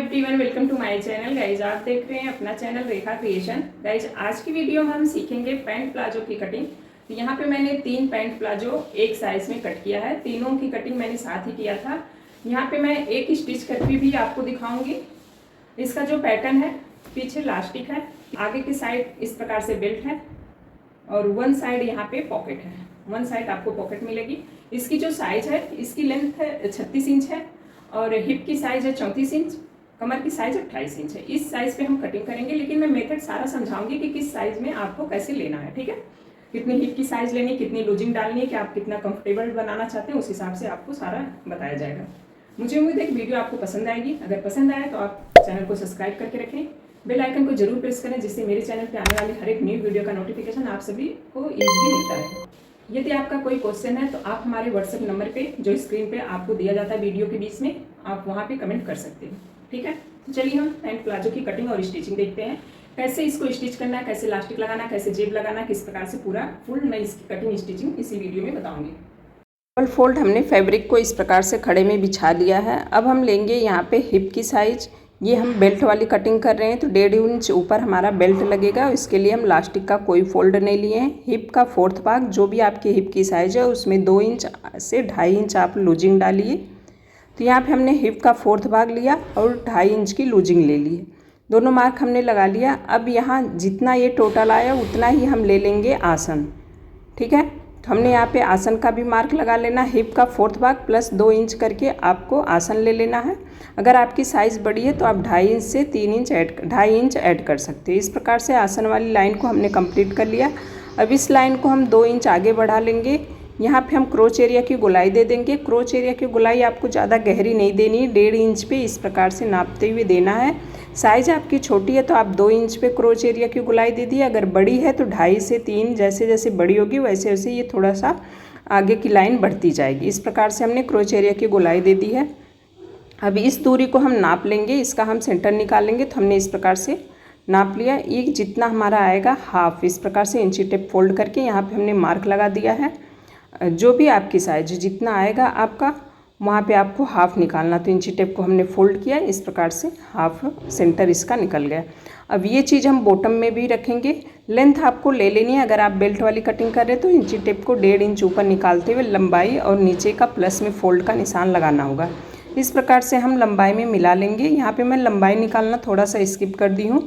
Everyone, welcome to my channel. Guys आप देख रहे हैं अपना चैनल रेखा क्रिएशन। गाइज आज की वीडियो में हम सीखेंगे पैंट प्लाजो की कटिंग। तो यहाँ पे मैंने 3 पैंट प्लाजो एक साइज में कट किया है। तीनों की कटिंग मैंने साथ ही किया था। यहाँ पे मैं एक स्टिच करके भी आपको दिखाऊंगी। इसका जो पैटर्न है, पीछे इलास्टिक है, आगे की साइड इस प्रकार से बेल्ट है और वन साइड यहाँ पे पॉकेट है। वन साइड आपको पॉकेट मिलेगी। इसकी जो साइज है, इसकी लेंथ है 36 इंच है और हिप की साइज है 34 इंच, कमर की साइज 28 इंच है। इस साइज पे हम कटिंग करेंगे, लेकिन मैं मेथड सारा समझाऊंगी कि किस साइज में आपको कैसे लेना है। ठीक है, कितनी हिप की साइज लेनी, कितनी लूजिंग डालनी है, कि आप कितना कंफर्टेबल बनाना चाहते हैं, उस हिसाब से आपको सारा बताया जाएगा। मुझे उम्मीद है कि वीडियो आपको पसंद आएगी। अगर पसंद आए तो आप चैनल को सब्सक्राइब करके रखें, बेल आइकन को जरूर प्रेस करें, जिससे मेरे चैनल पर आने वाली हर एक न्यू वीडियो का नोटिफिकेशन आप सभी को ईजिली मिलता है। यदि आपका कोई क्वेश्चन है तो आप हमारे व्हाट्सएप नंबर पे, जो स्क्रीन पे आपको दिया जाता है वीडियो के बीच में, आप वहाँ पे कमेंट कर सकते हैं। ठीक है, तो चलिए हम पैंट प्लाजो की कटिंग और स्टिचिंग देखते हैं। कैसे इसको स्टिच करना है, कैसे इलास्टिक लगाना, कैसे जेब लगाना, किस प्रकार से पूरा फुल मैं इसकी कटिंग स्टिचिंग इसी वीडियो में बताऊँगी। डबल फोल्ड हमने फैब्रिक को इस प्रकार से खड़े में बिछा लिया है। अब हम लेंगे यहाँ पे हिप की साइज। ये हम बेल्ट वाली कटिंग कर रहे हैं तो 1.5 इंच ऊपर हमारा बेल्ट लगेगा। इसके लिए हम इलास्टिक का कोई फोल्ड नहीं लिए हैं। हिप का 4th भाग, जो भी आपकी हिप की साइज़ है उसमें 2 इंच से 2.5 इंच आप लूजिंग डालिए। तो यहाँ पे हमने हिप का 4th भाग लिया और 2.5 इंच की लूजिंग ले ली है। दोनों मार्क हमने लगा लिया। अब यहाँ जितना ये टोटल आया उतना ही हम ले लेंगे आसन। ठीक है, तो हमने यहाँ पे आसन का भी मार्क लगा लेना। हिप का 4th भाग प्लस 2 इंच करके आपको आसन ले लेना है। अगर आपकी साइज़ बड़ी है तो आप 2.5 इंच से 3 इंच 2.5 इंच ऐड कर सकते हैं। इस प्रकार से आसन वाली लाइन को हमने कंप्लीट कर लिया। अब इस लाइन को हम 2 इंच आगे बढ़ा लेंगे। यहाँ पे हम क्रोच एरिया की गोलाई दे देंगे। क्रोच एरिया की गोलाई आपको ज़्यादा गहरी नहीं देनी है, 1.5 इंच पे इस प्रकार से नापते हुए देना है। साइज़ आपकी छोटी है तो आप 2 इंच पे क्रोच एरिया की गोलाई दे दी। अगर बड़ी है तो 2.5 से 3, जैसे जैसे बड़ी होगी वैसे वैसे ये थोड़ा सा आगे की लाइन बढ़ती जाएगी। इस प्रकार से हमने क्रोच एरिया की गोलाई दे दी है। अब इस दूरी को हम नाप लेंगे, इसका हम सेंटर निकालेंगे। तो हमने इस प्रकार से नाप लिया। ये जितना हमारा आएगा हाफ, इस प्रकार से इंची टेप फोल्ड करके यहाँ पे हमने मार्क लगा दिया है। जो भी आपकी साइज जितना आएगा आपका, वहाँ पे आपको हाफ निकालना। तो इंची टेप को हमने फोल्ड किया, इस प्रकार से हाफ सेंटर इसका निकल गया। अब ये चीज़ हम बॉटम में भी रखेंगे। लेंथ आपको ले लेनी है। अगर आप बेल्ट वाली कटिंग कर रहे हैं तो इंची टेप को 1.5 इंच ऊपर निकालते हुए लंबाई और नीचे का प्लस में फोल्ड का निशान लगाना होगा। इस प्रकार से हम लंबाई में मिला लेंगे। यहाँ पे मैं लंबाई निकालना थोड़ा सा स्किप कर दी हूँ,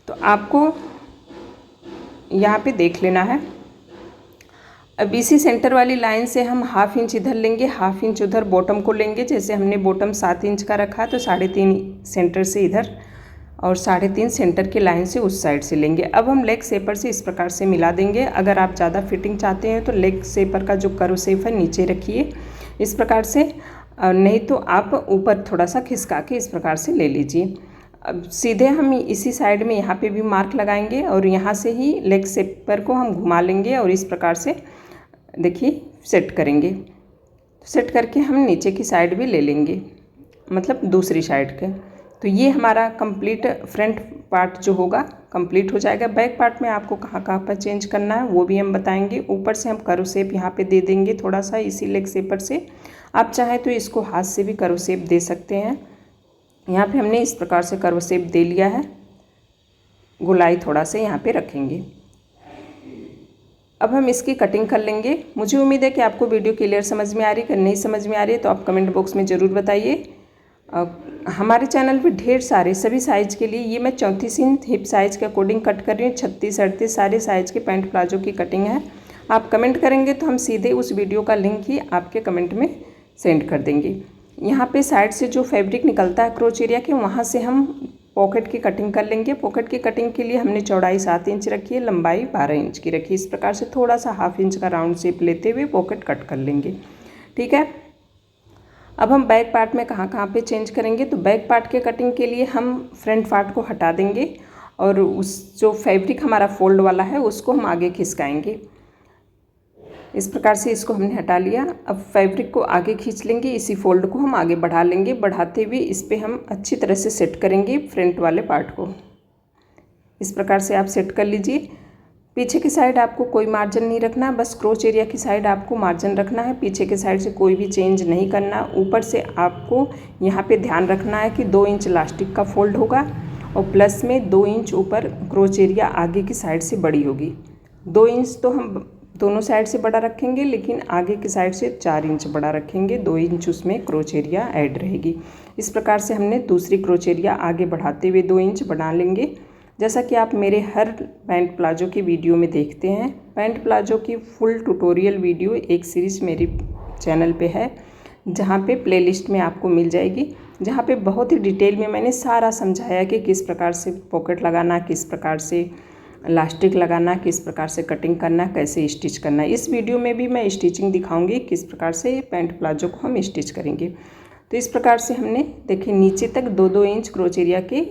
तो आपको यहाँ पे देख लेना है। अब इसी सेंटर वाली लाइन से हम हाफ इंच इधर लेंगे, हाफ इंच उधर बॉटम को लेंगे। जैसे हमने बॉटम 7 इंच का रखा है तो 3.5 सेंटर से इधर और 3.5 सेंटर की लाइन से उस साइड से लेंगे। अब हम लेग शेपर से इस प्रकार से मिला देंगे। अगर आप ज़्यादा फिटिंग चाहते हैं तो लेग शेपर का जो कर्व शेप है नीचे रखिए इस प्रकार से, नहीं तो आप ऊपर थोड़ा सा खिसका के इस प्रकार से ले लीजिए। अब सीधे हम इसी साइड में यहाँ पे भी मार्क लगाएंगे और यहाँ से ही लेग शेपर को हम घुमा लेंगे और इस प्रकार से देखिए सेट करेंगे। सेट करके हम नीचे की साइड भी ले लेंगे, मतलब दूसरी साइड के। तो ये हमारा कंप्लीट फ्रंट पार्ट जो होगा कंप्लीट हो जाएगा। बैक पार्ट में आपको कहाँ कहाँ पर चेंज करना है वो भी हम बताएंगे। ऊपर से हम कर्व शेप यहाँ पे दे देंगे थोड़ा सा इसी लेग शेपर से। आप चाहें तो इसको हाथ से भी कर्व शेप दे सकते हैं। यहाँ पे हमने इस प्रकार से कर्व शेप दे लिया है। गोलाई थोड़ा से यहाँ पे रखेंगे। अब हम इसकी कटिंग कर लेंगे। मुझे उम्मीद है कि आपको वीडियो क्लियर समझ में आ रही है। अगर नहीं समझ में आ रही है तो आप कमेंट बॉक्स में ज़रूर बताइए। हमारे चैनल पे ढेर सारे सभी साइज़ के लिए, ये मैं 34 इंच हिप साइज़ के अकॉर्डिंग कट कर रही हूँ। 36, 38 सारे साइज़ के पैंट प्लाजो की कटिंग है। आप कमेंट करेंगे तो हम सीधे उस वीडियो का लिंक ही आपके कमेंट में सेंड कर देंगे। यहाँ पे साइड से जो फैब्रिक निकलता है क्रोच एरिया के, वहाँ से हम पॉकेट की कटिंग कर लेंगे। पॉकेट की कटिंग के लिए हमने चौड़ाई 7 इंच रखी है, लंबाई 12 इंच की रखी है। इस प्रकार से थोड़ा सा हाफ इंच का राउंड शेप लेते हुए पॉकेट कट कर लेंगे। ठीक है, अब हम बैक पार्ट में कहाँ कहाँ पे चेंज करेंगे। तो बैक पार्ट के कटिंग के लिए हम फ्रंट पार्ट को हटा देंगे और उस जो फैब्रिक हमारा फोल्ड वाला है उसको हम आगे खिसकाएंगे। इस प्रकार से इसको हमने हटा लिया। अब फैब्रिक को आगे खींच लेंगे, इसी फोल्ड को हम आगे बढ़ा लेंगे। बढ़ाते हुए इस पर हम अच्छी तरह से सेट करेंगे फ्रंट वाले पार्ट को। इस प्रकार से आप सेट कर लीजिए। पीछे की साइड आपको कोई मार्जिन नहीं रखना, बस क्रोच एरिया की साइड आपको मार्जिन रखना है। पीछे के साइड से कोई भी चेंज नहीं करना। ऊपर से आपको यहाँ पे ध्यान रखना है कि 2 इंच इलास्टिक का फोल्ड होगा और प्लस में 2 इंच ऊपर क्रोच एरिया आगे की साइड से बड़ी होगी। 2 इंच तो हम दोनों साइड से बड़ा रखेंगे, लेकिन आगे की साइड से 4 इंच बड़ा रखेंगे। 2 इंच उसमें क्रोच एरिया ऐड रहेगी। इस प्रकार से हमने दूसरी क्रोच एरिया आगे बढ़ाते हुए 2 इंच बना लेंगे। जैसा कि आप मेरे हर पैंट प्लाजो की वीडियो में देखते हैं, पैंट प्लाजो की फुल ट्यूटोरियल वीडियो एक सीरीज़ मेरी चैनल पे है, जहाँ पे प्लेलिस्ट में आपको मिल जाएगी, जहाँ पे बहुत ही डिटेल में मैंने सारा समझाया कि किस प्रकार से पॉकेट लगाना, किस प्रकार से इलास्टिक लगाना, किस प्रकार से कटिंग करना, कैसे स्टिच करना। इस वीडियो में भी मैं स्टिचिंग दिखाऊंगी, किस प्रकार से पैंट प्लाजो को हम स्टिच करेंगे। तो इस प्रकार से हमने देखिए नीचे तक 2-2 इंच क्रोच एरिया के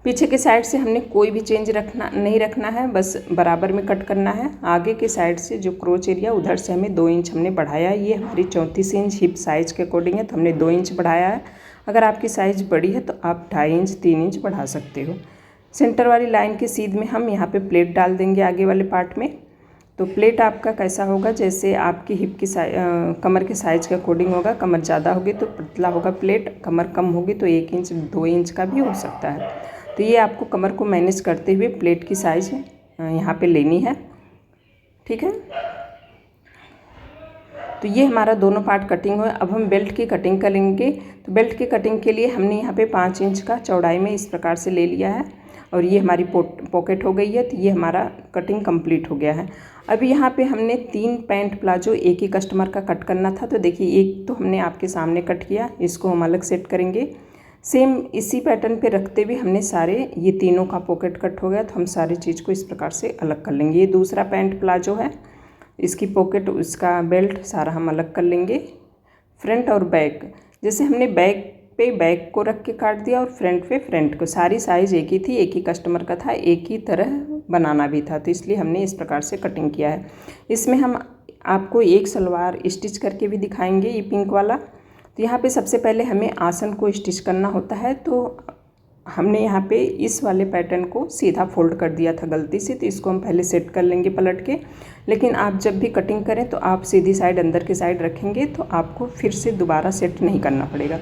पीछे के साइड से हमने कोई भी चेंज नहीं रखना है, बस बराबर में कट करना है। आगे के साइड से जो क्रोच एरिया उधर से हमें 2 इंच हमने बढ़ाया है। ये हमारी 34 इंच हिप साइज़ के अकॉर्डिंग है, तो हमने 2 इंच बढ़ाया है। अगर आपकी साइज़ बड़ी है तो आप 2.5 इंच 3 इंच बढ़ा सकते हो। सेंटर वाली लाइन के सीध में हम यहाँ पे प्लेट डाल देंगे आगे वाले पार्ट में। तो प्लेट आपका कैसा होगा, जैसे आपकी हिप की कमर के साइज़ के अकॉर्डिंग होगा। कमर ज़्यादा होगी तो पतला होगा प्लेट, कमर कम होगी तो 1 इंच 2 इंच का भी हो सकता है। तो ये आपको कमर को मैनेज करते हुए प्लेट की साइज़ यहाँ पे लेनी है, ठीक है। तो ये हमारा दोनों पार्ट कटिंग हुआ। अब हम बेल्ट की कटिंग करेंगे। तो बेल्ट की कटिंग के लिए हमने यहाँ पे 5 इंच का चौड़ाई में इस प्रकार से ले लिया है और ये हमारी पॉकेट हो गई है। तो ये हमारा कटिंग कंप्लीट हो गया है। अभी यहाँ पे हमने 3 पैंट प्लाजो एक ही कस्टमर का कट करना था। तो देखिए एक तो हमने आपके सामने कट किया, इसको हम अलग सेट करेंगे। सेम इसी पैटर्न पे रखते हुए हमने सारे ये तीनों का पॉकेट कट हो गया, तो हम सारी चीज़ को इस प्रकार से अलग कर लेंगे। ये दूसरा पैंट प्लाजो है, इसकी पॉकेट, उसका बेल्ट सारा हम अलग कर लेंगे। फ्रंट और बैक, जैसे हमने बैक पे बैक को रख के काट दिया और फ्रंट पे फ्रंट को, सारी साइज़ एक ही थी, एक ही कस्टमर का था, एक ही तरह बनाना भी था, तो इसलिए हमने इस प्रकार से कटिंग किया है। इसमें हम आपको एक सलवार स्टिच करके भी दिखाएंगे, ये पिंक वाला। तो यहाँ पे सबसे पहले हमें आसन को स्टिच करना होता है। तो हमने यहाँ पे इस वाले पैटर्न को सीधा फोल्ड कर दिया था गलती से, तो इसको हम पहले सेट कर लेंगे पलट के। लेकिन आप जब भी कटिंग करें तो आप सीधी साइड अंदर की साइड रखेंगे, तो आपको फिर से दोबारा सेट नहीं करना पड़ेगा।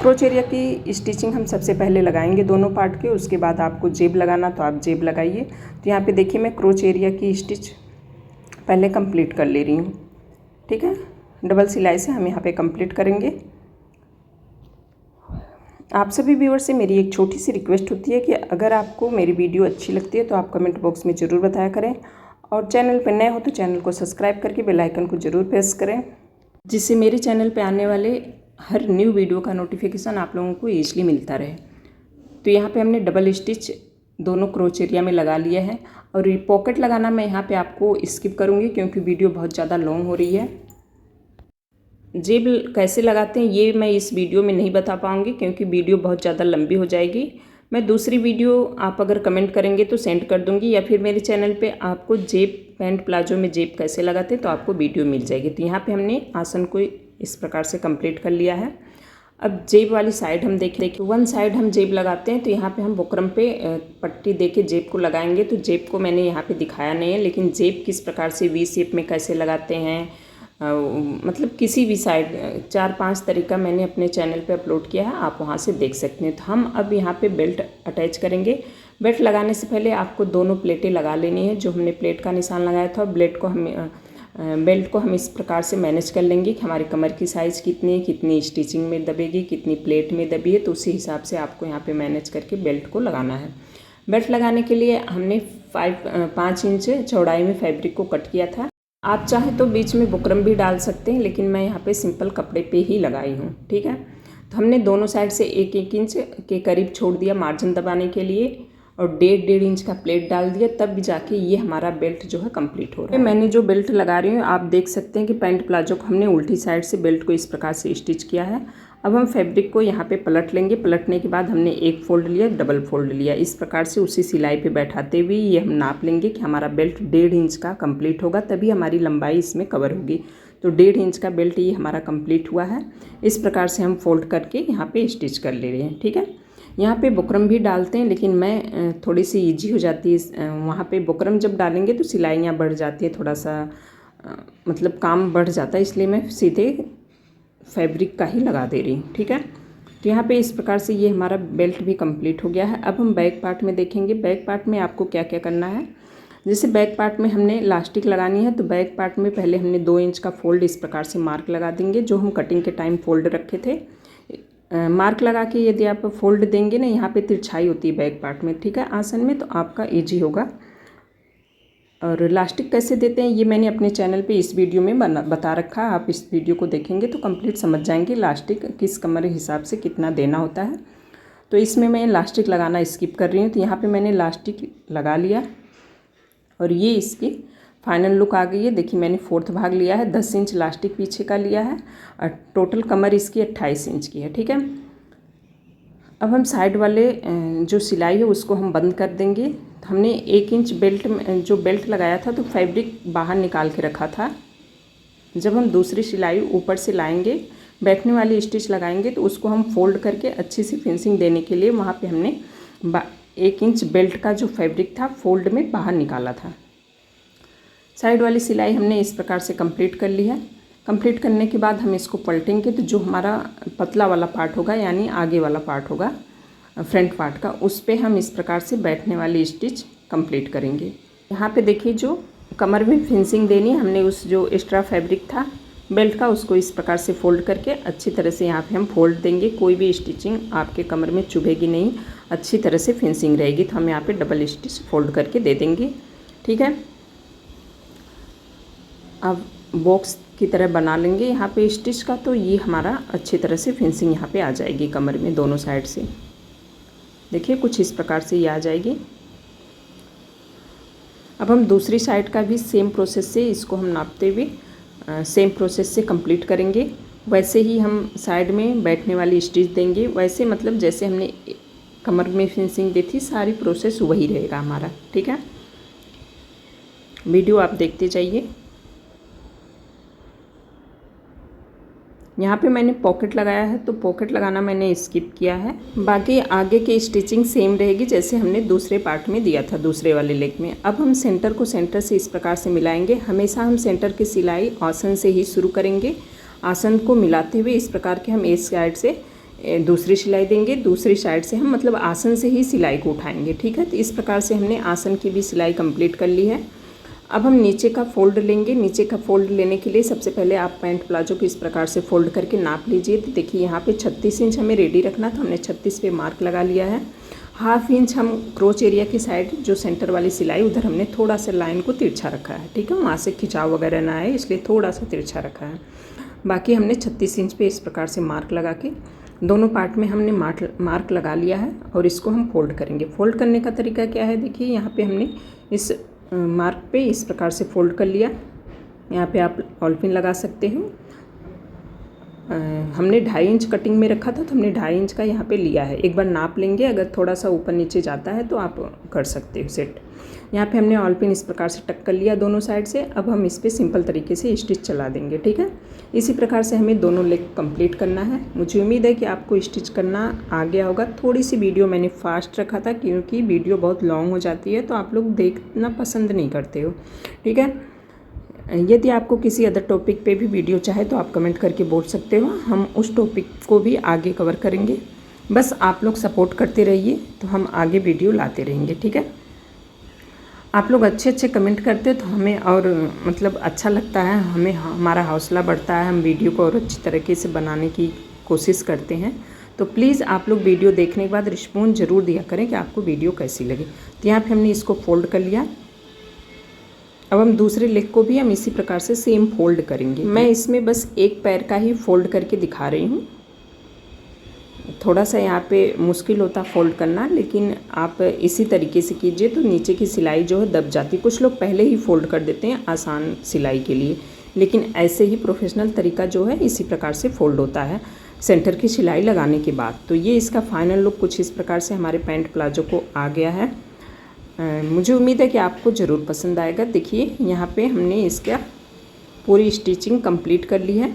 क्रोच एरिया की स्टिचिंग हम सबसे पहले लगाएंगे दोनों पार्ट के, उसके बाद आपको जेब लगाना तो आप जेब लगाइए। तो यहाँ पर देखिए मैं क्रोच एरिया की स्टिच पहले कम्प्लीट कर ले रही हूँ, ठीक है। डबल सिलाई से हम यहाँ पर कम्प्लीट करेंगे। आप सभी व्यूअर से मेरी एक छोटी सी रिक्वेस्ट होती है कि अगर आपको मेरी वीडियो अच्छी लगती है तो आप कमेंट बॉक्स में ज़रूर बताया करें, और चैनल पर नए हो तो चैनल को सब्सक्राइब करके बेल आइकन को ज़रूर प्रेस करें, जिससे मेरे चैनल पे आने वाले हर न्यू वीडियो का नोटिफिकेशन आप लोगों को ईजिली मिलता रहे। तो यहाँ पे हमने डबल स्टिच दोनों क्रोच एरिया में लगा लिया है। और पॉकेट लगाना मैं यहाँ पर आपको स्किप करूँगी क्योंकि वीडियो बहुत ज़्यादा लॉन्ग हो रही है। जेब कैसे लगाते हैं ये मैं इस वीडियो में नहीं बता पाऊँगी क्योंकि वीडियो बहुत ज़्यादा लंबी हो जाएगी। मैं दूसरी वीडियो आप अगर कमेंट करेंगे तो सेंड कर दूँगी, या फिर मेरे चैनल पे आपको जेब पैंट प्लाजो में जेब कैसे लगाते हैं तो आपको वीडियो मिल जाएगी। तो यहाँ पे हमने आसन को इस प्रकार से कंप्लीट कर लिया है। अब जेब वाली साइड हम देखिए, वन साइड हम जेब लगाते हैं। तो यहाँ पे हम बुकरम पे पट्टी दे के जेब को लगाएंगे। तो जेब को मैंने यहाँ पे दिखाया नहीं है, लेकिन जेब किस प्रकार से वी शेप में कैसे लगाते हैं, मतलब किसी भी साइड 4-5 तरीका मैंने अपने चैनल पे अपलोड किया है, आप वहाँ से देख सकते हैं। तो हम अब यहाँ पे बेल्ट अटैच करेंगे। बेल्ट लगाने से पहले आपको दोनों प्लेटें लगा लेनी है। जो हमने प्लेट का निशान लगाया था, बेल्ट को हम इस प्रकार से मैनेज कर लेंगे कि हमारी कमर की साइज़ कितनी है, कितनी स्टिचिंग में दबेगी, कितनी प्लेट में दबी है, तो उसी हिसाब से आपको यहाँ पर मैनेज करके बेल्ट को लगाना है। बेल्ट लगाने के लिए हमने 5 इंच चौड़ाई में फैब्रिक को कट किया था। आप चाहें तो बीच में बुकरम भी डाल सकते हैं, लेकिन मैं यहाँ पे सिंपल कपड़े पे ही लगाई हूँ, ठीक है। तो हमने दोनों साइड से 1-1 इंच के करीब छोड़ दिया मार्जिन दबाने के लिए, और 1.5 इंच का प्लेट डाल दिया, तब जाके ये हमारा बेल्ट जो है कंप्लीट हो रहा है। मैंने जो बेल्ट लगा रही हूँ आप देख सकते हैं कि पैंट प्लाजो को हमने उल्टी साइड से बेल्ट को इस प्रकार से स्टिच किया है। अब हम फैब्रिक को यहाँ पे पलट लेंगे। पलटने के बाद हमने एक फोल्ड लिया, डबल फोल्ड लिया, इस प्रकार से उसी सिलाई पे बैठाते हुए ये हम नाप लेंगे कि हमारा बेल्ट 1.5 इंच का कंप्लीट होगा, तभी हमारी लंबाई इसमें कवर होगी। तो 1.5 इंच का बेल्ट ये हमारा कंप्लीट हुआ है। इस प्रकार से हम फोल्ड करके यहाँ पे स्टिच कर ले रहे हैं, ठीक है। यहाँ पे बुकरम भी डालते हैं, लेकिन मैं थोड़ी सी इजी हो जाती है। वहाँ पे बुकरम जब डालेंगे तो सिलाइयाँ बढ़ जाती है, थोड़ा सा मतलब काम बढ़ जाता है, इसलिए मैं सीधे फैब्रिक का ही लगा दे रही हूँ। ठीक है, तो यहाँ पे इस प्रकार से ये हमारा बेल्ट भी कंप्लीट हो गया है। अब हम बैक पार्ट में देखेंगे। बैक पार्ट में आपको क्या क्या करना है। जैसे बैक पार्ट में हमने इलास्टिक लगानी है, तो बैक पार्ट में पहले हमने 2 इंच का फोल्ड इस प्रकार से मार्क लगा देंगे, जो हम कटिंग के टाइम फोल्ड रखे थे। मार्क लगा के यदि आप फोल्ड देंगे ना, यहाँ पे तिरछाई होती है बैक पार्ट में, ठीक है, आसन में, तो आपका ईजी होगा। और इलास्टिक कैसे देते हैं ये मैंने अपने चैनल पे इस वीडियो में बता रखा है। आप इस वीडियो को देखेंगे तो कंप्लीट समझ जाएंगे इलास्टिक किस कमर हिसाब से कितना देना होता है। तो इसमें मैं इलास्टिक लगाना स्किप कर रही हूँ। तो यहाँ पे मैंने इलास्टिक लगा लिया और ये इसकी फाइनल लुक आ गई है। देखिए मैंने 4th भाग लिया है, 10 इंच इलास्टिक पीछे का लिया है और टोटल कमर इसकी 28 इंच की है। ठीक है, अब हम साइड वाले जो सिलाई है उसको हम बंद कर देंगे। हमने 1 इंच बेल्ट में जो बेल्ट लगाया था तो फैब्रिक बाहर निकाल के रखा था। जब हम दूसरी सिलाई ऊपर से लाएंगे, बैठने वाली स्टिच लगाएंगे, तो उसको हम फोल्ड करके अच्छी सी फिनिशिंग देने के लिए वहाँ पे हमने 1 इंच बेल्ट का जो फैब्रिक था फोल्ड में बाहर निकाला था। साइड वाली सिलाई हमने इस प्रकार से कंप्लीट कर ली है। कंप्लीट करने के बाद हम इसको पलटेंगे, तो जो हमारा पतला वाला पार्ट होगा यानी आगे वाला पार्ट होगा फ्रंट पार्ट का, उस पे हम इस प्रकार से बैठने वाली स्टिच कंप्लीट करेंगे। यहाँ पे देखिए जो कमर में फिनिशिंग देनी है, हमने उस जो एक्स्ट्रा फैब्रिक था बेल्ट का उसको इस प्रकार से फोल्ड करके अच्छी तरह से यहाँ पे हम फोल्ड देंगे। कोई भी स्टिचिंग आपके कमर में चुभेगी नहीं, अच्छी तरह से फिनिशिंग रहेगी। तो हम यहाँ पे डबल स्टिच फोल्ड करके दे देंगे। ठीक है, अब बॉक्स की तरह बना लेंगे यहाँ पे स्टिच का, तो ये हमारा अच्छी तरह से फिनिशिंग यहाँ पे आ जाएगी कमर में दोनों साइड से। देखिए कुछ इस प्रकार से ये आ जाएगी। अब हम दूसरी साइड का भी सेम प्रोसेस से इसको हम नापते हुए सेम प्रोसेस से कंप्लीट करेंगे। वैसे ही हम साइड में बैठने वाली स्टिच देंगे, वैसे मतलब जैसे हमने कमर में फिनिशिंग दी थी, सारी प्रोसेस वही रहेगा हमारा। ठीक है, वीडियो आप देखते जाइए। यहाँ पे मैंने पॉकेट लगाया है, तो पॉकेट लगाना मैंने स्किप किया है। बाकी आगे की स्टिचिंग सेम रहेगी जैसे हमने दूसरे पार्ट में दिया था, दूसरे वाले लेग में। अब हम सेंटर को सेंटर से इस प्रकार से मिलाएंगे। हमेशा हम सेंटर की सिलाई आसन से ही शुरू करेंगे। आसन को मिलाते हुए इस प्रकार के हम एक साइड से दूसरी सिलाई देंगे, दूसरी साइड से हम मतलब आसन से ही सिलाई को उठाएंगे। ठीक है, तो इस प्रकार से हमने आसन की भी सिलाई कंप्लीट कर ली है। अब हम नीचे का फोल्ड लेंगे। नीचे का फोल्ड लेने के लिए सबसे पहले आप पैंट प्लाजो को इस प्रकार से फोल्ड करके नाप लीजिए। तो देखिए यहाँ पे 36 इंच हमें रेडी रखना था, हमने 36 पे मार्क लगा लिया है। 1/2 इंच हम क्रोच एरिया की साइड जो सेंटर वाली सिलाई उधर हमने थोड़ा सा लाइन को तिरछा रखा है। ठीक है, वहाँ से खिंचाव वगैरह ना आए इसलिए थोड़ा सा तिरछा रखा है। बाकी हमने 36 इंच पे इस प्रकार से मार्क लगा के दोनों पार्ट में हमने मार्क लगा लिया है और इसको हम फोल्ड करेंगे। फोल्ड करने का तरीका क्या है, देखिए यहाँ पे हमने इस मार्क पे इस प्रकार से फोल्ड कर लिया। यहाँ पे आप ऑलपिन लगा सकते हो। हमने 2.5 इंच कटिंग में रखा था, तो हमने 2.5 इंच का यहाँ पे लिया है। एक बार नाप लेंगे, अगर थोड़ा सा ऊपर नीचे जाता है तो आप कर सकते हो सेट। यहाँ पे हमने ऑलपिन इस प्रकार से टक कर लिया दोनों साइड से। अब हम इस पर सिंपल तरीके से स्टिच चला देंगे। ठीक है, इसी प्रकार से हमें दोनों लेग कंप्लीट करना है। मुझे उम्मीद है कि आपको स्टिच करना आ गया होगा। थोड़ी सी वीडियो मैंने फास्ट रखा था क्योंकि वीडियो बहुत लॉन्ग हो जाती है तो आप लोग देखना पसंद नहीं करते हो। ठीक है, यदि आपको किसी अदर टॉपिक पे भी वीडियो चाहे तो आप कमेंट करके बोल सकते हो, हम उस टॉपिक को भी आगे कवर करेंगे। बस आप लोग सपोर्ट करते रहिए तो हम आगे वीडियो लाते रहेंगे। ठीक है, आप लोग अच्छे अच्छे कमेंट करते हो तो हमें और मतलब अच्छा लगता है, हमें हमारा हौसला बढ़ता है, हम वीडियो को और अच्छी तरीके से बनाने की कोशिश करते हैं। तो प्लीज़ आप लोग वीडियो देखने के बाद रिस्पॉन्स ज़रूर दिया करें कि आपको वीडियो कैसी लगी। तो यहाँ पे हमने इसको फोल्ड कर लिया। अब हम दूसरे लेग को भी हम इसी प्रकार से सेम फोल्ड करेंगे। मैं इसमें बस एक पैर का ही फोल्ड करके दिखा रही हूँ। थोड़ा सा यहाँ पे मुश्किल होता फोल्ड करना, लेकिन आप इसी तरीके से कीजिए तो नीचे की सिलाई जो है दब जाती। कुछ लोग पहले ही फोल्ड कर देते हैं आसान सिलाई के लिए, लेकिन ऐसे ही प्रोफेशनल तरीका जो है इसी प्रकार से फोल्ड होता है सेंटर की सिलाई लगाने के बाद। तो ये इसका फाइनल लुक कुछ इस प्रकार से हमारे पैंट प्लाजो को आ गया है। मुझे उम्मीद है कि आपको ज़रूर पसंद आएगा। देखिए यहाँ पे हमने इसका पूरी स्टिचिंग कंप्लीट कर ली है,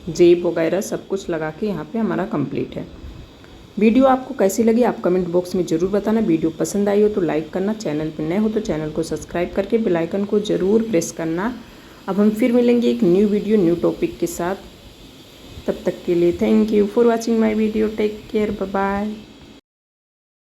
जेब वगैरह सब कुछ लगा के यहाँ पे हमारा कंप्लीट है। वीडियो आपको कैसी लगी आप कमेंट बॉक्स में ज़रूर बताना। वीडियो पसंद आई हो तो लाइक करना, चैनल पर नए हो तो चैनल को सब्सक्राइब करके बेल आइकन को ज़रूर प्रेस करना। अब हम फिर मिलेंगे एक न्यू वीडियो न्यू टॉपिक के साथ। तब तक के लिए thank you for watching my video. Take care, bye bye.